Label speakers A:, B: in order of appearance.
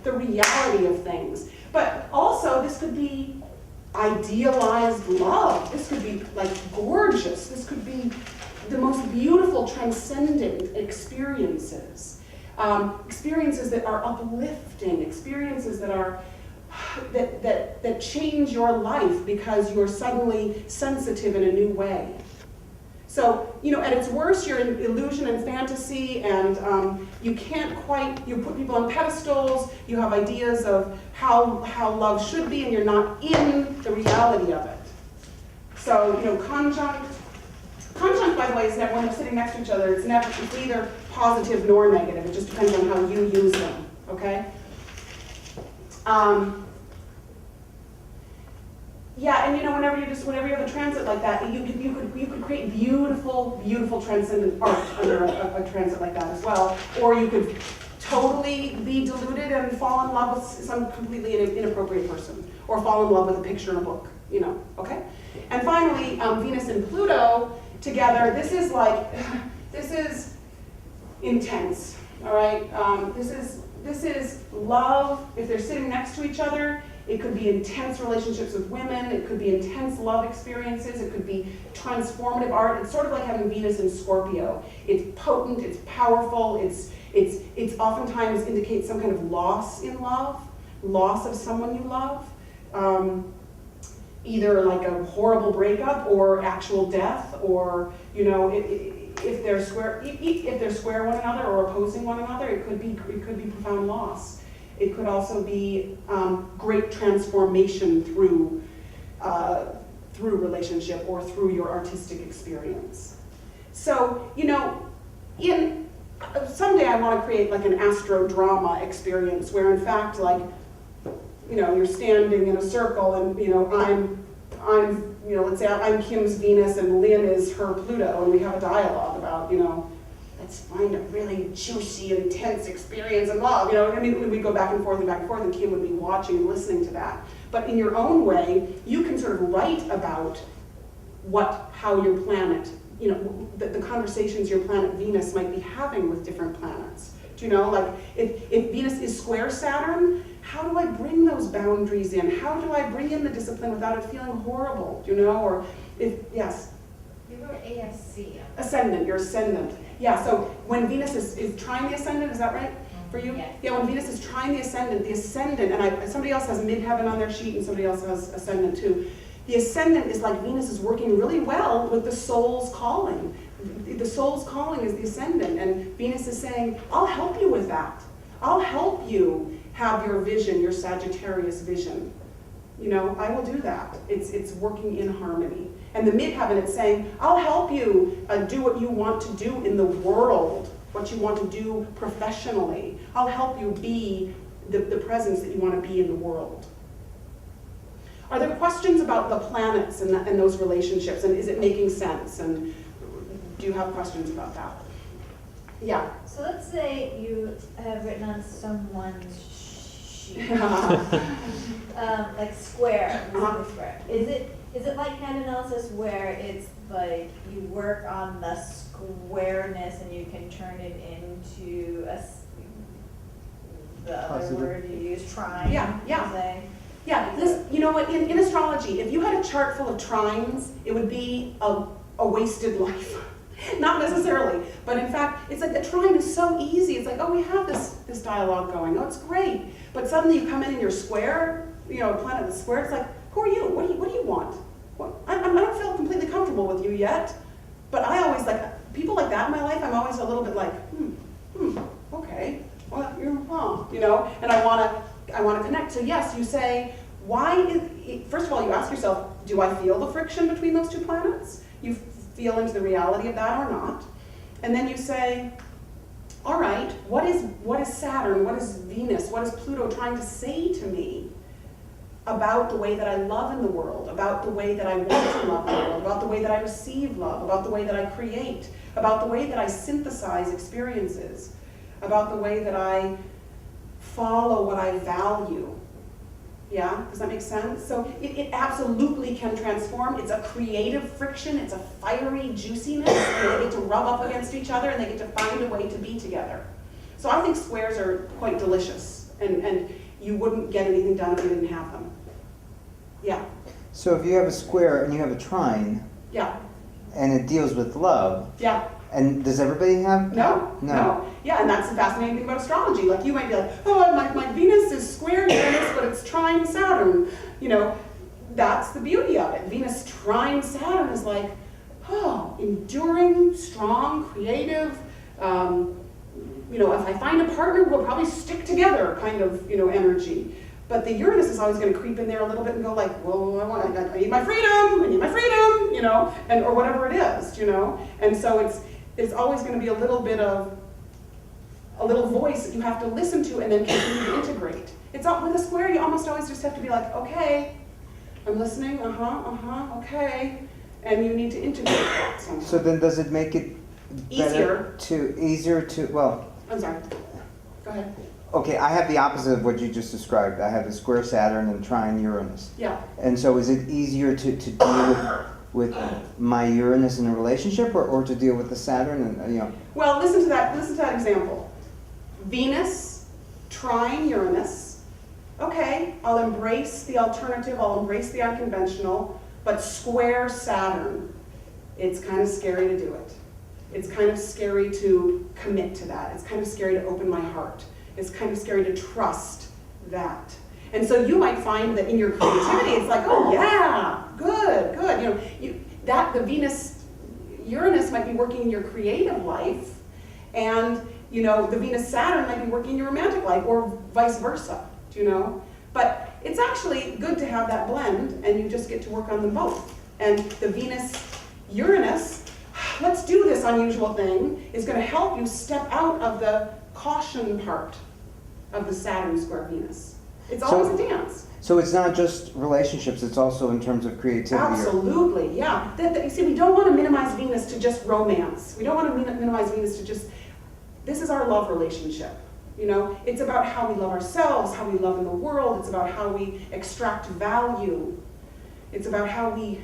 A: the reality of things. But also, this could be idealized love. This could be like gorgeous. This could be the most beautiful, transcendent experiences. Experiences that are uplifting, experiences that are that change your life because you're suddenly sensitive in a new way. So, you know, at its worst, you're in illusion and fantasy, and you can't quite, you put people on pedestals, you have ideas of how love should be, and you're not in the reality of it. So, you know, conjunct, by the way, is never, when they're sitting next to each other, it's neither positive nor negative. It just depends on how you use them, okay? Yeah, and you know, whenever you have a transit like that, you could create beautiful, beautiful transcendent art under a transit like that as well. Or you could totally be deluded and fall in love with some completely inappropriate person, or fall in love with a picture in a book, you know, okay? And finally, Venus and Pluto together, this is intense, all right? This is love. If they're sitting next to each other, it could be intense relationships with women, it could be intense love experiences, it could be transformative art. It's sort of like having Venus in Scorpio. It's potent, it's powerful, it's oftentimes indicates some kind of loss in love, loss of someone you love. Either like a horrible breakup or actual death, or, you know, if they're square one another or opposing one another, it could be profound loss. It could also be great transformation through relationship or through your artistic experience. So, you know, someday I want to create like an astro drama experience where, in fact, like, you know, you're standing in a circle, and, you know, I'm you know, let's say I'm Kim's Venus and Lynn is her Pluto, and we have a dialogue about, you know, let's find a really juicy, intense experience in love. You know, I mean, we go back and forth, and Kim would be watching and listening to that. But in your own way, you can sort of write about how your planet, you know, the conversations your planet Venus might be having with different planets. Do you know, like, if Venus is square Saturn, how do I bring those boundaries in? How do I bring in the discipline without it feeling horrible? Do you know, or yes?
B: You were ASC.
A: Ascendant, your ascendant. Yeah, so when Venus is trying the ascendant, is that right for you?
B: Yes.
A: Yeah, when Venus is trying the ascendant, and somebody else has midheaven on their sheet and somebody else has ascendant too. The ascendant is like Venus is working really well with the soul's calling. The soul's calling is the ascendant, and Venus is saying, I'll help you with that. I'll help you have your vision, your Sagittarius vision. You know, I will do that. It's working in harmony. And the midheaven, it's saying, I'll help you do what you want to do in the world, what you want to do professionally. I'll help you be the presence that you want to be in the world. Are there questions about the planets and those relationships, and is it making sense? And do you have questions about that? Yeah.
B: So let's say you have written on someone's sheet, like square, square. Is it like hand analysis where it's like you work on the squareness and you can turn it into the other word you use, trine?
A: Yeah. Yeah, you know what, in astrology, if you had a chart full of trines, it would be a wasted life. Not necessarily, but in fact, it's like a trine is so easy. It's like, oh, we have this dialogue going. Oh, it's great. But suddenly you come in your square, you know, a planet that's square. It's like, who are you? What do you want? I don't feel completely comfortable with you yet. But I always like people like that in my life. I'm always a little bit like, okay, well, you know, and I want to connect. So yes, you say, first of all, you ask yourself, do I feel the friction between those two planets? You feel into the reality of that or not? And then you say, all right, what is Saturn, what is Venus, what is Pluto trying to say to me about the way that I love in the world, about the way that I want to love in the world, about the way that I receive love, about the way that I create, about the way that I synthesize experiences, about the way that I follow what I value. Yeah, does that make sense? So it absolutely can transform. It's a creative friction. It's a fiery juiciness. And they get to rub up against each other and they get to find a way to be together. So I think squares are quite delicious And you wouldn't get anything done if you didn't have them. Yeah,
C: So if you have a square and you have a trine,
A: yeah,
C: and it deals with love,
A: yeah.
C: and does everybody have?
A: No. Yeah, and that's the fascinating thing about astrology. Like you might be like, oh, my Venus is square Uranus, but it's trine Saturn. You know, that's the beauty of it. Venus trine Saturn is like, oh, enduring, strong, creative. You know, if I find a partner, we'll probably stick together kind of, you know, energy. But the Uranus is always going to creep in there a little bit and go like, well, I need my freedom, you know, and or whatever it is, you know. And so it's always going to be a little bit of a little voice that you have to listen to and then continue to integrate. It's all, with a square, you almost always just have to be like, okay, I'm listening, okay, and you need to integrate that somehow.
C: So then does it make it
A: Easier
C: to, well,
A: I'm sorry, go ahead.
C: okay, I have the opposite of what you just described. I have a square Saturn and trine Uranus.
A: Yeah.
C: And so is it easier to deal with my Uranus in a relationship or to deal with the Saturn and, you know?
A: Well, listen to that example. Venus, trine Uranus. Okay, I'll embrace the alternative, I'll embrace the unconventional, but square Saturn, it's kind of scary to do it. It's kind of scary to commit to that. It's kind of scary to open my heart. It's kind of scary to trust that. And so you might find that in your creativity, it's like, oh yeah, good. You know, the Venus Uranus might be working in your creative life, and you know, the Venus Saturn might be working in your romantic life, or vice versa. Do you know? But it's actually good to have that blend, and you just get to work on them both. And the Venus Uranus, let's do this unusual thing, is going to help you step out of the caution part of the Saturn square Venus. It's always a dance.
C: So it's not just relationships, it's also in terms of creativity.
A: Absolutely, yeah. You see, we don't want to minimize Venus to just romance. We don't want to minimize Venus to just, this is our love relationship. You know, it's about how we love ourselves, how we love in the world. It's about how we extract value. It's about how we